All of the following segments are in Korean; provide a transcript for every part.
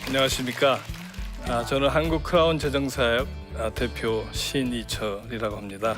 안녕하십니까. 저는 한국크라운재정사역 대표 신이철이라고 합니다.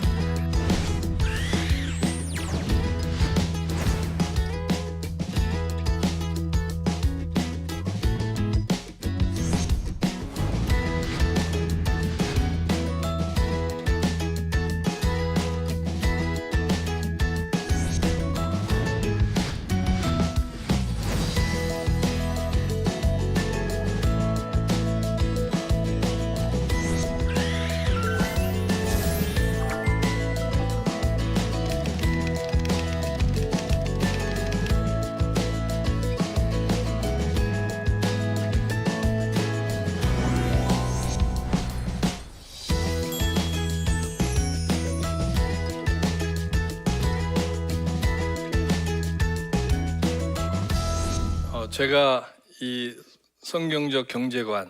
제가 이 성경적 경제관에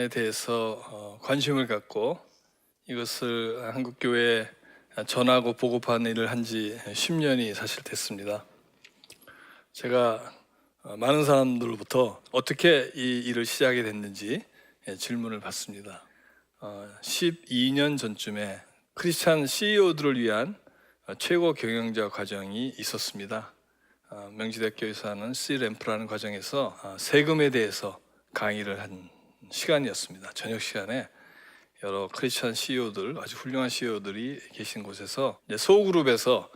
대해서 관심을 갖고 이것을 한국교회에 전하고 보고하는 일을 한 지 10년이 사실 됐습니다. 제가 많은 사람들로부터 어떻게 이 일을 시작하게 됐는지 질문을 받습니다. 12년 전쯤에 크리스찬 CEO들을 위한 최고 경영자 과정이 있었습니다. 명지대학교에서 하는 C램프라는 과정에서 세금에 대해서 강의를 한 시간이었습니다. 저녁 시간에 여러 크리스찬 CEO들, 아주 훌륭한 CEO들이 계신 곳에서 소그룹에서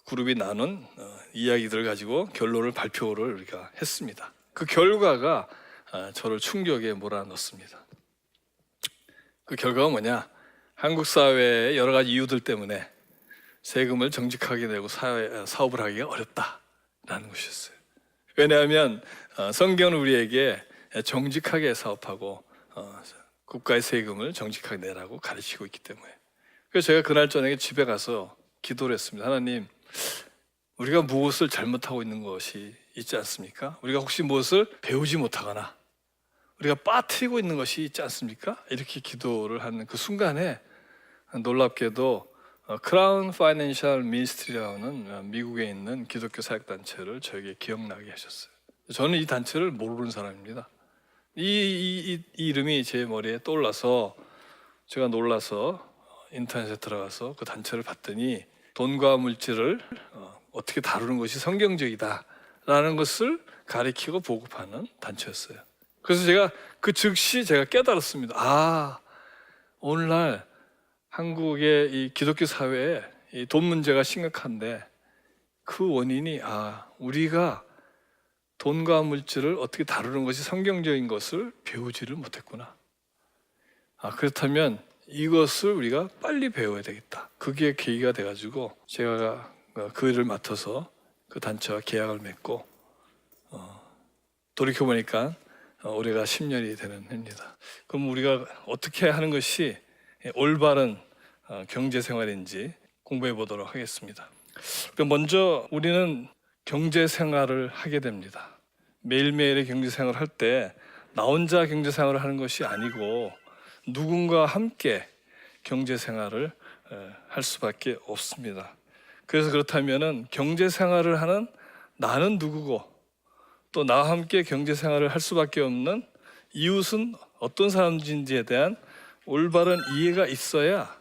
그룹이 나눈 이야기들을 가지고 결론을 발표를 우리가 했습니다. 그 결과가 저를 충격에 몰아넣습니다. 그 결과가 뭐냐? 한국 사회의 여러 가지 이유들 때문에 세금을 정직하게 내고 사업을 하기가 어렵다라는 것이었어요. 왜냐하면 성경은 우리에게 정직하게 사업하고 국가의 세금을 정직하게 내라고 가르치고 있기 때문에. 그래서 제가 그날 저녁에 집에 가서 기도를 했습니다. 하나님, 우리가 무엇을 잘못하고 있는 것이 있지 않습니까? 우리가 혹시 무엇을 배우지 못하거나 우리가 빠뜨리고 있는 것이 있지 않습니까? 이렇게 기도를 하는 그 순간에 놀랍게도 크라운 파이낸셜 미니스트리라는 미국에 있는 기독교 사역단체를 저에게 기억나게 하셨어요. 저는 이 단체를 모르는 사람입니다. 이 이름이 제 머리에 떠올라서 제가 놀라서 인터넷에 들어가서 그 단체를 봤더니 돈과 물질을 어떻게 다루는 것이 성경적이다라는 것을 가리키고 보급하는 단체였어요. 그래서 제가 그 즉시 제가 깨달았습니다. 오늘날 한국의 이 기독교 사회에 이 돈 문제가 심각한데 그 원인이 우리가 돈과 물질을 어떻게 다루는 것이 성경적인 것을 배우지를 못했구나. 그렇다면 이것을 우리가 빨리 배워야 되겠다. 그게 계기가 돼가지고 제가 그 일을 맡아서 그 단체와 계약을 맺고 돌이켜보니까 올해가 10년이 되는 해입니다. 그럼 우리가 어떻게 하는 것이 올바른 경제생활인지 공부해 보도록 하겠습니다. 먼저 우리는 경제생활을 하게 됩니다. 매일매일의 경제생활을 할 때 나 혼자 경제생활을 하는 것이 아니고 누군가와 함께 경제생활을 할 수밖에 없습니다. 그래서 그렇다면 경제생활을 하는 나는 누구고 또 나와 함께 경제생활을 할 수밖에 없는 이웃은 어떤 사람인지에 대한 올바른 이해가 있어야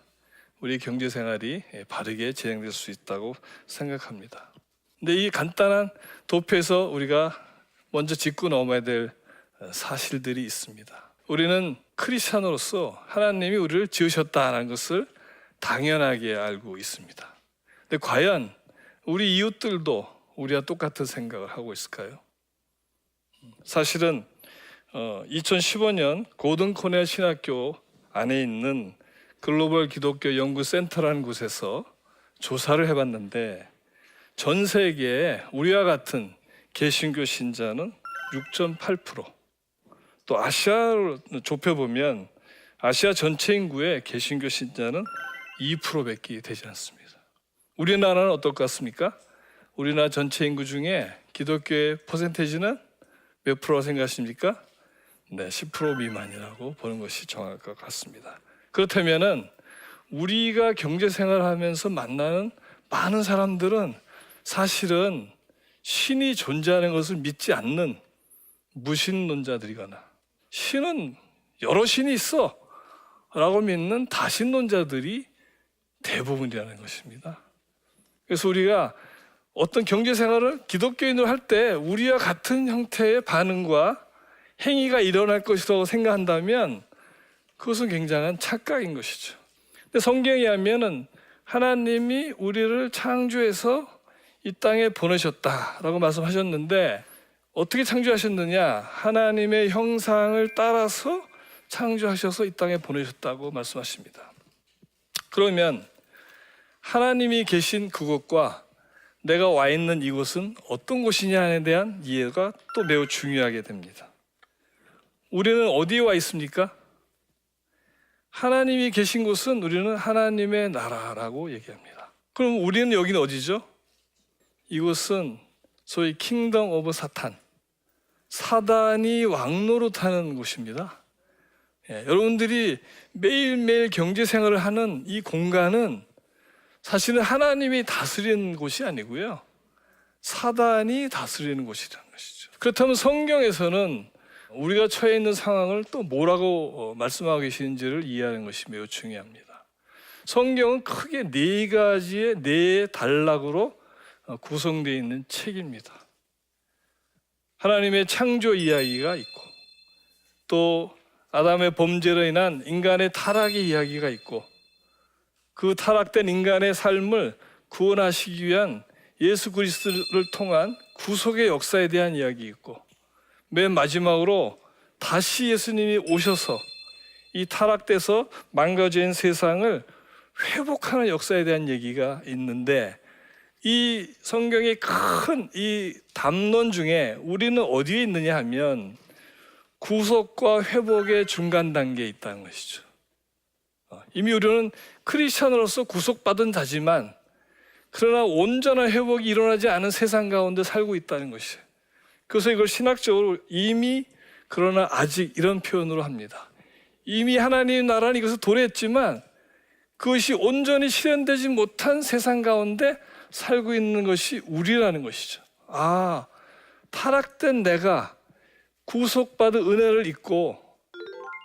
우리 경제생활이 바르게 진행될 수 있다고 생각합니다. 근데 이 간단한 도표에서 우리가 먼저 짚고 넘어야 될 사실들이 있습니다. 우리는 크리스찬으로서 하나님이 우리를 지으셨다는 것을 당연하게 알고 있습니다. 근데 과연 우리 이웃들도 우리와 똑같은 생각을 하고 있을까요? 사실은 2015년 고든 코넬 신학교 안에 있는 글로벌 기독교 연구센터라는 곳에서 조사를 해봤는데 전 세계에 우리와 같은 개신교 신자는 6.8%, 또 아시아로 좁혀보면 아시아 전체 인구의 개신교 신자는 2%밖에 되지 않습니다. 우리나라는 어떨 것 같습니까? 우리나라 전체 인구 중에 기독교의 퍼센테이지는 몇 프로 생각하십니까? 10% 미만이라고 보는 것이 정확할 것 같습니다. 그렇다면은 우리가 경제생활을 하면서 만나는 많은 사람들은 사실은 신이 존재하는 것을 믿지 않는 무신론자들이거나 신은 여러 신이 있어 라고 믿는 다신론자들이 대부분이라는 것입니다. 그래서 우리가 어떤 경제생활을 기독교인으로 할 때 우리와 같은 형태의 반응과 행위가 일어날 것이라고 생각한다면 그것은 굉장한 착각인 것이죠. 근데 성경에 하면은 하나님이 우리를 창조해서 이 땅에 보내셨다라고 말씀하셨는데 어떻게 창조하셨느냐? 하나님의 형상을 따라서 창조하셔서 이 땅에 보내셨다고 말씀하십니다. 그러면 하나님이 계신 그곳과 내가 와 있는 이곳은 어떤 곳이냐에 대한 이해가 또 매우 중요하게 됩니다. 우리는 어디에 와 있습니까? 하나님이 계신 곳은 우리는 하나님의 나라라고 얘기합니다. 그럼 우리는 여기는 어디죠? 이곳은 소위 킹덤 오브 사탄, 사단이 왕노릇하는 곳입니다. 여러분들이 매일매일 경제생활을 하는 이 공간은 사실은 하나님이 다스리는 곳이 아니고요, 사단이 다스리는 곳이라는 것이죠. 그렇다면 성경에서는 우리가 처해 있는 상황을 또 뭐라고 말씀하고 계시는지를 이해하는 것이 매우 중요합니다. 성경은 크게 네 가지의 네 단락으로 구성되어 있는 책입니다. 하나님의 창조 이야기가 있고, 또 아담의 범죄로 인한 인간의 타락의 이야기가 있고, 그 타락된 인간의 삶을 구원하시기 위한 예수 그리스도를 통한 구속의 역사에 대한 이야기 있고, 맨 마지막으로 다시 예수님이 오셔서 이 타락돼서 망가진 세상을 회복하는 역사에 대한 얘기가 있는데, 이 성경의 큰 이 담론 중에 우리는 어디에 있느냐 하면 구속과 회복의 중간 단계에 있다는 것이죠. 이미 우리는 크리스천으로서 구속받은 자지만 그러나 온전한 회복이 일어나지 않은 세상 가운데 살고 있다는 것이에요. 그래서 이걸 신학적으로 이미 그러나 아직 이런 표현으로 합니다. 이미 하나님 나라는 이것을 도래했지만 그것이 온전히 실현되지 못한 세상 가운데 살고 있는 것이 우리라는 것이죠. 아, 타락된 내가 구속받은 은혜를 잊고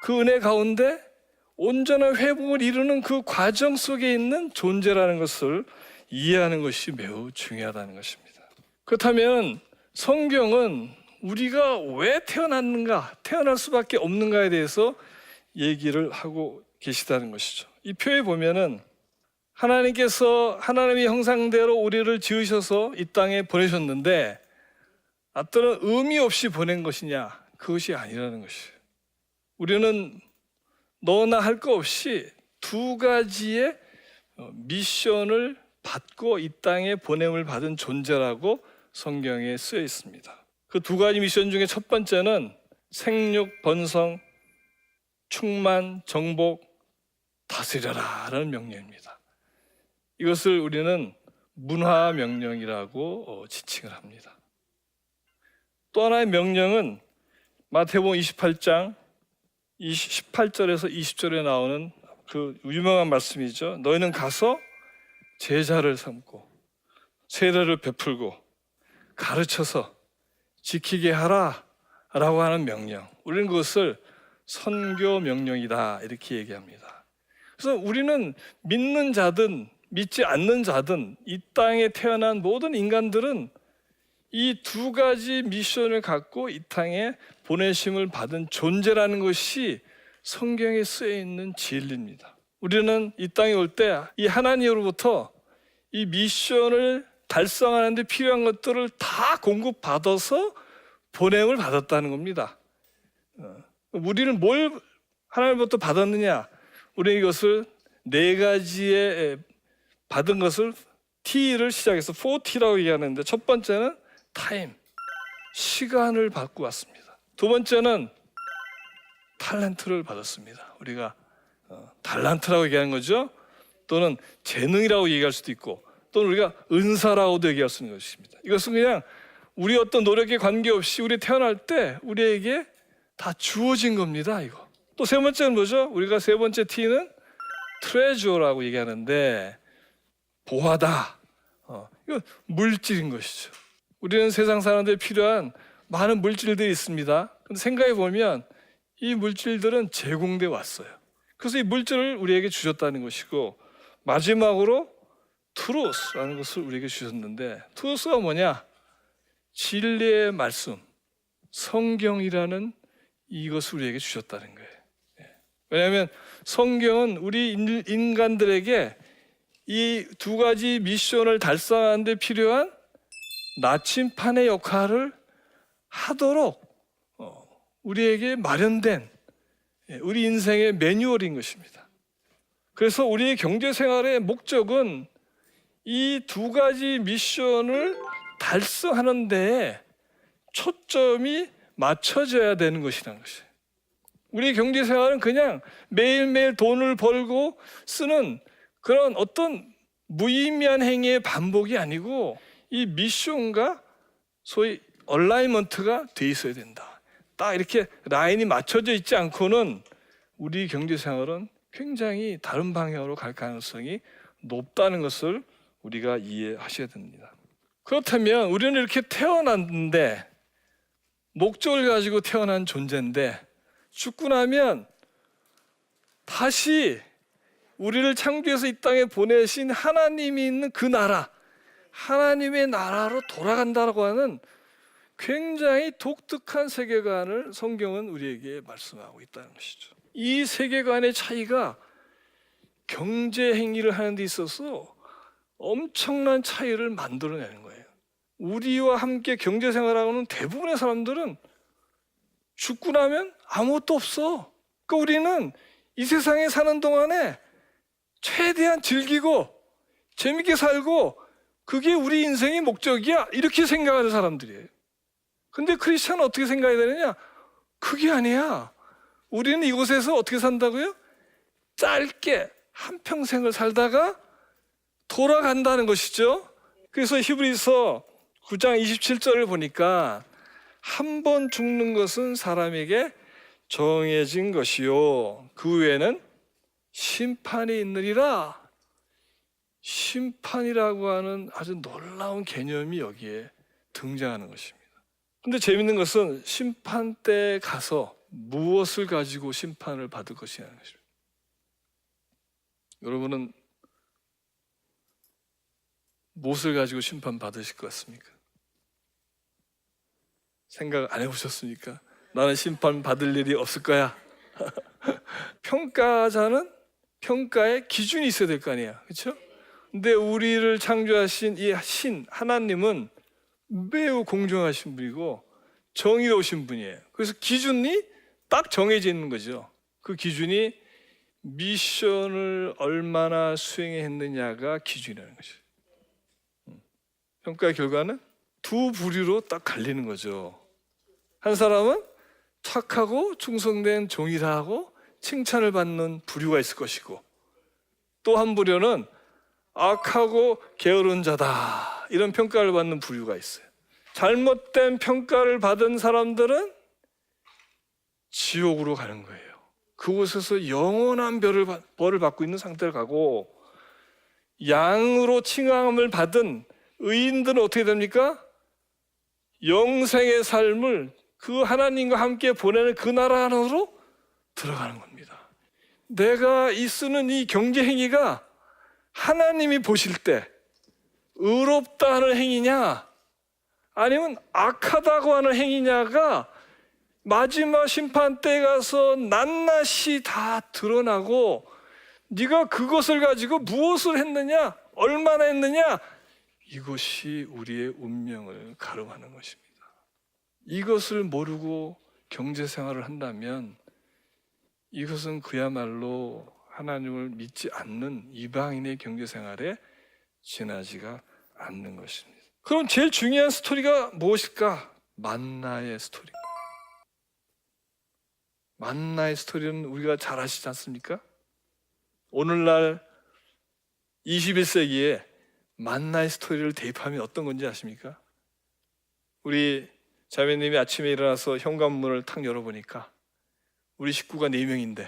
그 은혜 가운데 온전한 회복을 이루는 그 과정 속에 있는 존재라는 것을 이해하는 것이 매우 중요하다는 것입니다. 그렇다면 성경은 우리가 왜 태어났는가, 태어날 수밖에 없는가에 대해서 얘기를 하고 계시다는 것이죠. 이 표에 보면은 하나님께서 하나님의 형상대로 우리를 지으셔서 이 땅에 보내셨는데 어떤 의미 없이 보낸 것이냐? 그것이 아니라는 것이에요. 우리는 너나 할 것 없이 두 가지의 미션을 받고 이 땅에 보냄을 받은 존재라고 성경에 쓰여 있습니다. 그 두 가지 미션 중에 첫 번째는 생육, 번성, 충만, 정복, 다스려라 라는 명령입니다. 이것을 우리는 문화 명령이라고 지칭을 합니다. 또 하나의 명령은 마태복음 28장 18절에서 20절에 나오는 그 유명한 말씀이죠. 너희는 가서 제자를 삼고 세례를 베풀고 가르쳐서 지키게 하라 라고 하는 명령, 우리는 그것을 선교 명령이다 이렇게 얘기합니다. 그래서 우리는 믿는 자든 믿지 않는 자든 이 땅에 태어난 모든 인간들은 이 두 가지 미션을 갖고 이 땅에 보내심을 받은 존재라는 것이 성경에 쓰여 있는 진리입니다. 우리는 이 땅에 올 때 이 하나님으로부터 이 미션을 달성하는 데 필요한 것들을 다 공급받아서 보냄을 받았다는 겁니다. 우리는 뭘 하나님으로부터 받았느냐? 우리는 이것을 네 가지의 받은 것을 T를 시작해서 4T라고 얘기하는데, 첫 번째는 타임, 시간을 받고 왔습니다. 두 번째는 탤런트를 받았습니다. 우리가 달란트라고 얘기하는 거죠. 또는 재능이라고 얘기할 수도 있고, 또는 우리가 은사라고도 얘기할 수 있는 것입니다. 이것은 그냥 우리 어떤 노력에 관계없이 우리 태어날 때 우리에게 다 주어진 겁니다. 이거. 또 세 번째는 뭐죠? 우리가 세 번째 T는 트레저라고 얘기하는데, 보화다. 이거 물질인 것이죠. 우리는 세상 사람들이 필요한 많은 물질들이 있습니다. 근데 생각해 보면 이 물질들은 제공돼 왔어요. 그래서 이 물질을 우리에게 주셨다는 것이고, 마지막으로 트루스라는 것을 우리에게 주셨는데, 트루스가 뭐냐? 진리의 말씀, 성경이라는 이것을 우리에게 주셨다는 거예요. 왜냐하면 성경은 우리 인간들에게 이 두 가지 미션을 달성하는 데 필요한 나침판의 역할을 하도록 우리에게 마련된 우리 인생의 매뉴얼인 것입니다. 그래서 우리의 경제 생활의 목적은 이 두 가지 미션을 달성하는 데에 초점이 맞춰져야 되는 것이라는 것이에요. 우리 경제 생활은 그냥 매일매일 돈을 벌고 쓰는 그런 어떤 무의미한 행위의 반복이 아니고, 이 미션과 소위 얼라이먼트가 돼 있어야 된다. 딱 이렇게 라인이 맞춰져 있지 않고는 우리 경제 생활은 굉장히 다른 방향으로 갈 가능성이 높다는 것을 우리가 이해하셔야 됩니다. 그렇다면 우리는 이렇게 태어났는데, 목적을 가지고 태어난 존재인데, 죽고 나면 다시 우리를 창조해서 이 땅에 보내신 하나님이 있는 그 나라, 하나님의 나라로 돌아간다고 하는 굉장히 독특한 세계관을 성경은 우리에게 말씀하고 있다는 것이죠. 이 세계관의 차이가 경제 행위를 하는 데 있어서 엄청난 차이를 만들어내는 거예요. 우리와 함께 경제 생활하고는 대부분의 사람들은 죽고 나면 아무것도 없어. 그러니까 우리는 이 세상에 사는 동안에 최대한 즐기고 재밌게 살고 그게 우리 인생의 목적이야, 이렇게 생각하는 사람들이에요. 근데 크리스천은 어떻게 생각해야 되느냐? 그게 아니야. 우리는 이곳에서 어떻게 산다고요? 짧게 한평생을 살다가 돌아간다는 것이죠. 그래서 히브리서 9장 27절을 보니까 한 번 죽는 것은 사람에게 정해진 것이요, 그 후에는 심판이 있느니라. 심판이라고 하는 아주 놀라운 개념이 여기에 등장하는 것입니다. 근데 재밌는 것은 심판 때에 가서 무엇을 가지고 심판을 받을 것이냐는 것입니다. 여러분은 무엇을 가지고 심판 받으실 것 같습니까? 생각 안 해보셨습니까? 나는 심판 받을 일이 없을 거야. 평가자는 평가의 기준이 있어야 될 거 아니야, 그렇죠? 근데 우리를 창조하신 이 신 하나님은 매우 공정하신 분이고 정의로우신 분이에요. 그래서 기준이 딱 정해져 있는 거죠. 그 기준이 미션을 얼마나 수행했느냐가 기준이라는 것이에요. 평가의 결과는 두 부류로 딱 갈리는 거죠. 한 사람은 착하고 충성된 종이라 하고 칭찬을 받는 부류가 있을 것이고, 또 한 부류는 악하고 게으른 자다, 이런 평가를 받는 부류가 있어요. 잘못된 평가를 받은 사람들은 지옥으로 가는 거예요. 그곳에서 영원한 벌을 받고 있는 상태를 가고, 양으로 칭함을 받은 의인들은 어떻게 됩니까? 영생의 삶을 그 하나님과 함께 보내는 그 나라 안으로 들어가는 겁니다. 내가 쓰는 이 경제 행위가 하나님이 보실 때 의롭다 하는 행위냐 아니면 악하다고 하는 행위냐가 마지막 심판 때 가서 낱낱이 다 드러나고, 네가 그것을 가지고 무엇을 했느냐, 얼마나 했느냐, 이것이 우리의 운명을 가름하는 것입니다. 이것을 모르고 경제생활을 한다면 이것은 그야말로 하나님을 믿지 않는 이방인의 경제생활에 지나지가 않는 것입니다. 그럼 제일 중요한 스토리가 무엇일까? 만나의 스토리입니다. 만나의 스토리는 우리가 잘 아시지 않습니까? 오늘날 21세기에 만나의 스토리를 대입하면 어떤 건지 아십니까? 우리 자매님이 아침에 일어나서 현관문을 탁 열어보니까 우리 식구가 4명인데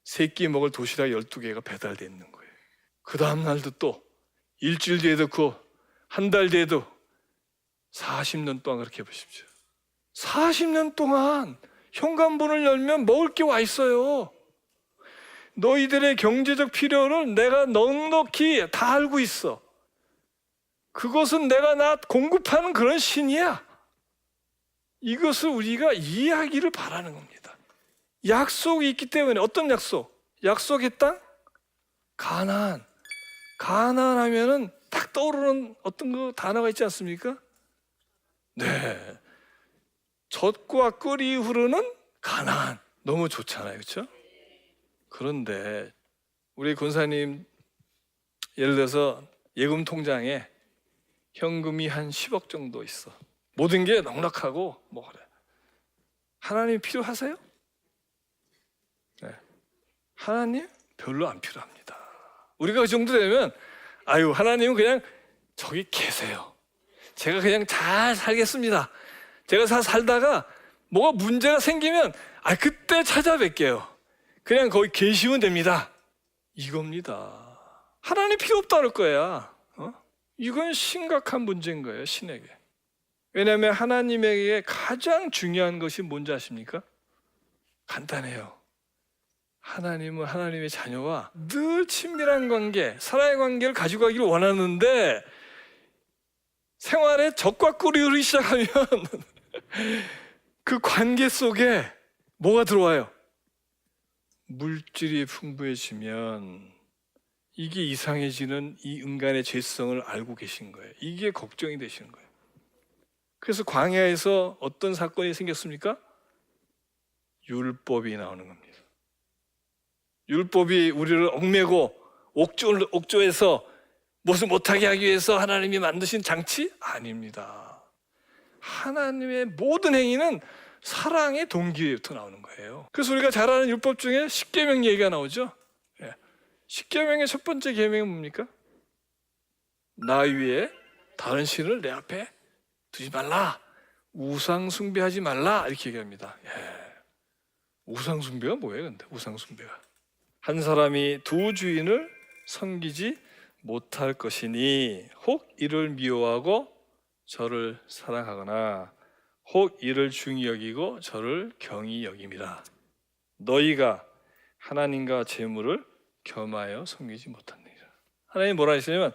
3끼 먹을 도시락 12개가 배달되어 있는 거예요. 그 다음 날도 또 일주일 뒤에도 한 달 뒤에도 40년 동안 그렇게 해보십시오. 40년 동안 현관문을 열면 먹을 게 와 있어요. 너희들의 경제적 필요를 내가 넉넉히 다 알고 있어. 그것은 내가 나 공급하는 그런 신이야. 이것을 우리가 이해하기를 바라는 겁니다. 약속이 있기 때문에. 어떤 약속? 약속의 땅? 가나안. 가나안 하면은 딱 떠오르는 어떤 그 단어가 있지 않습니까? 네, 젖과 꿀이 흐르는 가나안. 너무 좋잖아요, 그렇죠? 그런데 우리 권사님 예를 들어서 예금 통장에 현금이 한 10억 정도 있어. 모든 게 넉넉하고 뭐 그래. 하나님 필요하세요? 네. 하나님 별로 안 필요합니다. 우리가 그 정도 되면 아유, 하나님은 그냥 저기 계세요. 제가 그냥 잘 살겠습니다. 제가 잘 살다가 뭐가 문제가 생기면 그때 찾아뵐게요. 그냥 거기 계시면 됩니다. 이겁니다. 하나님 필요 없다 그럴 거야. 이건 심각한 문제인 거예요, 신에게. 왜냐하면 하나님에게 가장 중요한 것이 뭔지 아십니까? 간단해요. 하나님은 하나님의 자녀와 늘 친밀한 관계, 사랑의 관계를 가지고 가기를 원하는데 생활에 젖과 꿀이 흐르기 시작하면 그 관계 속에 뭐가 들어와요? 물질이 풍부해지면 이게 이상해지는 이 인간의 죄성을 알고 계신 거예요. 이게 걱정이 되시는 거예요. 그래서 광야에서 어떤 사건이 생겼습니까? 율법이 나오는 겁니다. 율법이 우리를 얽매고 옥조에서 무엇을 못하게 하기 위해서 하나님이 만드신 장치? 아닙니다. 하나님의 모든 행위는 사랑의 동기부터 나오는 거예요. 그래서 우리가 잘 아는 율법 중에 십계명 얘기가 나오죠. 십계명의 첫 번째 계명이 뭡니까? 나 위에 다른 신을 내 앞에 두지 말라. 우상 숭배하지 말라. 이렇게 얘기합니다. 우상 숭배가 뭐예요? 근데 우상 숭배가 한 사람이 두 주인을 섬기지 못할 것이니 혹 이를 미워하고 저를 사랑하거나 혹 이를 중히 여기고 저를 경히 여김이라. 너희가 하나님과 재물을 겸하여 섬기지 못하느니라. 하나님 뭐라 하시냐면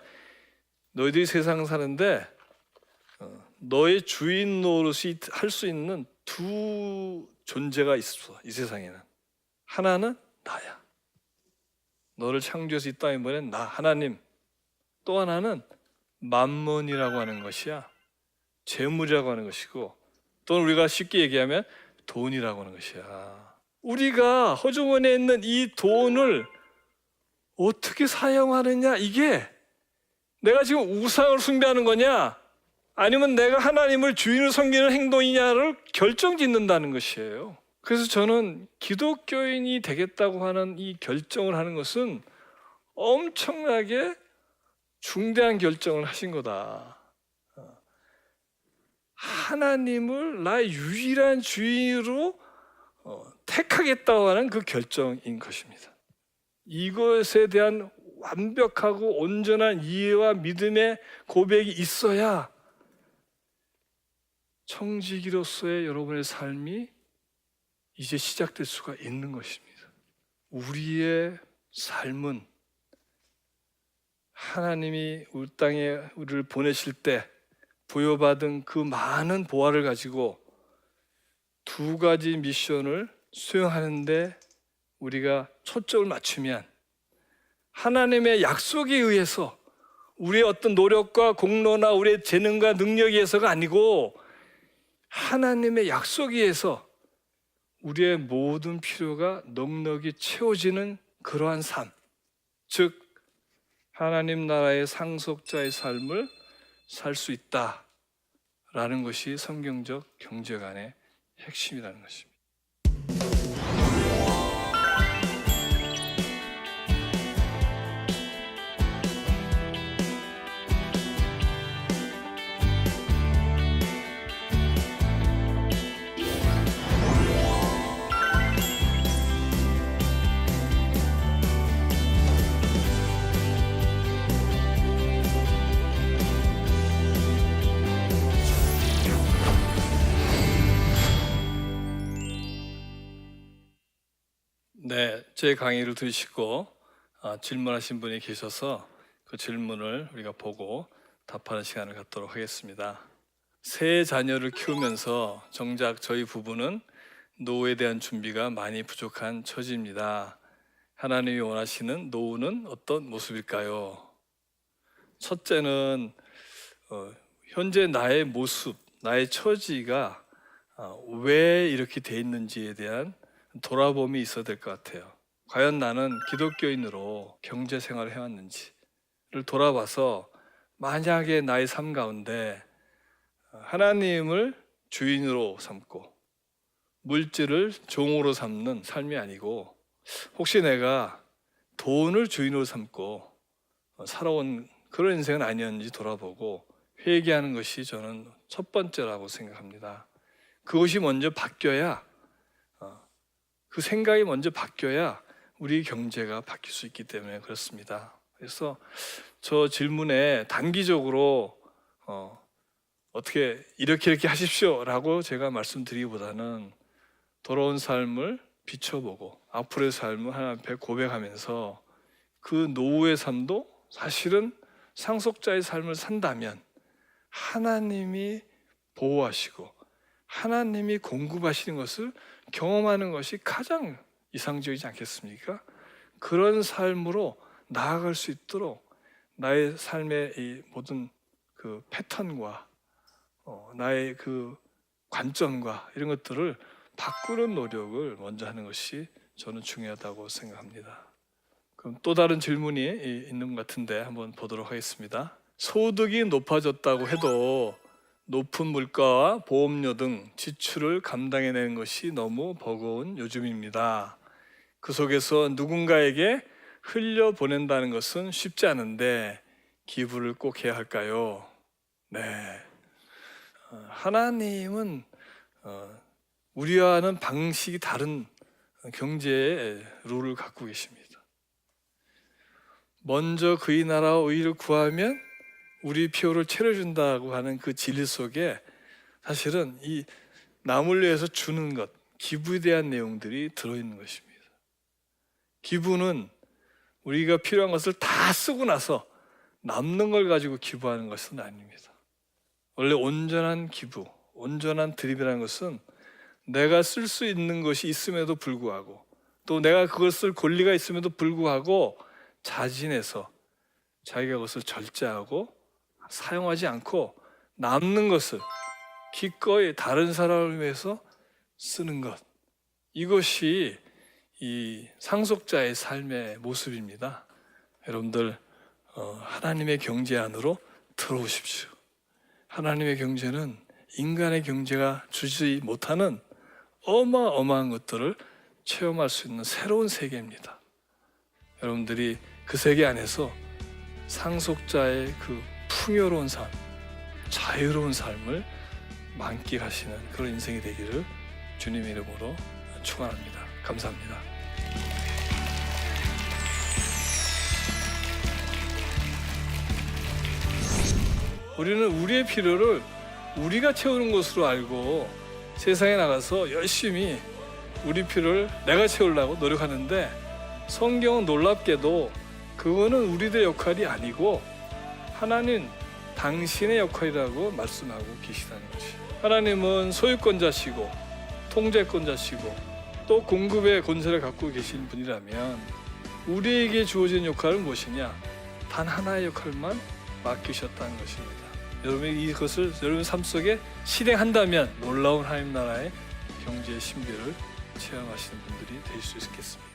너희들이 세상 사는데 너의 주인 노릇이 할 수 있는 두 존재가 있어. 이 세상에는 하나는 나야. 너를 창조해서 이 땅에 보낸 나 하나님. 또 하나는 만몬이라고 하는 것이야. 재물이라고 하는 것이고, 또는 우리가 쉽게 얘기하면 돈이라고 하는 것이야. 우리가 허주머니에 있는 이 돈을 어떻게 사용하느냐, 이게 내가 지금 우상을 숭배하는 거냐 아니면 내가 하나님을 주인을 섬기는 행동이냐를 결정짓는다는 것이에요. 그래서 저는 기독교인이 되겠다고 하는 이 결정을 하는 것은 엄청나게 중대한 결정을 하신 거다. 하나님을 나의 유일한 주인으로 택하겠다고 하는 그 결정인 것입니다. 이것에 대한 완벽하고 온전한 이해와 믿음의 고백이 있어야 청지기로서의 여러분의 삶이 이제 시작될 수가 있는 것입니다. 우리의 삶은 하나님이 우리 땅에 우리를 보내실 때 부여받은 그 많은 보화를 가지고 두 가지 미션을 수행하는데 우리가 초점을 맞추면 하나님의 약속에 의해서 우리의 어떤 노력과 공로나 우리의 재능과 능력에 의해서가 아니고 하나님의 약속에 의해서 우리의 모든 필요가 넉넉히 채워지는 그러한 삶, 즉 하나님 나라의 상속자의 삶을 살 수 있다라는 것이 성경적 경제관의 핵심이라는 것입니다. 제 강의를 들으시고 질문하신 분이 계셔서 그 질문을 우리가 보고 답하는 시간을 갖도록 하겠습니다. 세 자녀를 키우면서 정작 저희 부부는 노후에 대한 준비가 많이 부족한 처지입니다. 하나님이 원하시는 노후는 어떤 모습일까요? 첫째는 현재 나의 모습, 나의 처지가 왜 이렇게 돼 있는지에 대한 돌아봄이 있어야 될 것 같아요. 과연 나는 기독교인으로 경제 생활을 해왔는지를 돌아봐서 만약에 나의 삶 가운데 하나님을 주인으로 삼고 물질을 종으로 삼는 삶이 아니고 혹시 내가 돈을 주인으로 삼고 살아온 그런 인생은 아니었는지 돌아보고 회개하는 것이 저는 첫 번째라고 생각합니다. 그것이 먼저 바뀌어야, 그 생각이 먼저 바뀌어야 우리 경제가 바뀔 수 있기 때문에 그렇습니다. 그래서 저 질문에 단기적으로 어떻게 이렇게 하십시오 라고 제가 말씀드리기보다는 돌아온 삶을 비춰보고 앞으로의 삶을 하나님 앞에 고백하면서 그 노후의 삶도 사실은 상속자의 삶을 산다면 하나님이 보호하시고 하나님이 공급하시는 것을 경험하는 것이 가장 이상적이지 않겠습니까? 그런 삶으로 나아갈 수 있도록 나의 삶의 이 모든 그 패턴과 나의 그 관점과 이런 것들을 바꾸는 노력을 먼저 하는 것이 저는 중요하다고 생각합니다. 그럼 또 다른 질문이 있는 것 같은데 한번 보도록 하겠습니다. 소득이 높아졌다고 해도 높은 물가와 보험료 등 지출을 감당해내는 것이 너무 버거운 요즘입니다. 그 속에서 누군가에게 흘려보낸다는 것은 쉽지 않은데 기부를 꼭 해야 할까요? 네, 하나님은 우리와는 방식이 다른 경제의 룰을 갖고 계십니다. 먼저 그의 나라와 의를 구하면 우리 필요를 채워준다고 하는 그 진리 속에 사실은 이 남을 위해서 주는 것, 기부에 대한 내용들이 들어있는 것입니다. 기부는 우리가 필요한 것을 다 쓰고 나서 남는 걸 가지고 기부하는 것은 아닙니다. 원래 온전한 기부, 온전한 드립이라는 것은 내가 쓸 수 있는 것이 있음에도 불구하고 또 내가 그걸 쓸 권리가 있음에도 불구하고 자진해서 자기가 그것을 절제하고 사용하지 않고 남는 것을 기꺼이 다른 사람을 위해서 쓰는 것, 이것이 이 상속자의 삶의 모습입니다. 여러분들 하나님의 경제 안으로 들어오십시오. 하나님의 경제는 인간의 경제가 주지 못하는 어마어마한 것들을 체험할 수 있는 새로운 세계입니다. 여러분들이 그 세계 안에서 상속자의 그 풍요로운 삶, 자유로운 삶을 만끽하시는 그런 인생이 되기를 주님의 이름으로 축원합니다. 감사합니다. 우리는 우리의 필요를 우리가 채우는 것으로 알고 세상에 나가서 열심히 우리 필요를 내가 채우려고 노력하는데 성경은 놀랍게도 그거는 우리들의 역할이 아니고 하나님 당신의 역할이라고 말씀하고 계시다는 것이. 하나님은 소유권자시고 통제권자시고 또 공급의 권세를 갖고 계신 분이라면 우리에게 주어진 역할은 무엇이냐? 단 하나의 역할만 맡기셨다는 것입니다. 여러분이 이것을 여러분 삶 속에 실행한다면 놀라운 하나님 나라의 경제의 신비를 체험하시는 분들이 될 수 있겠습니다.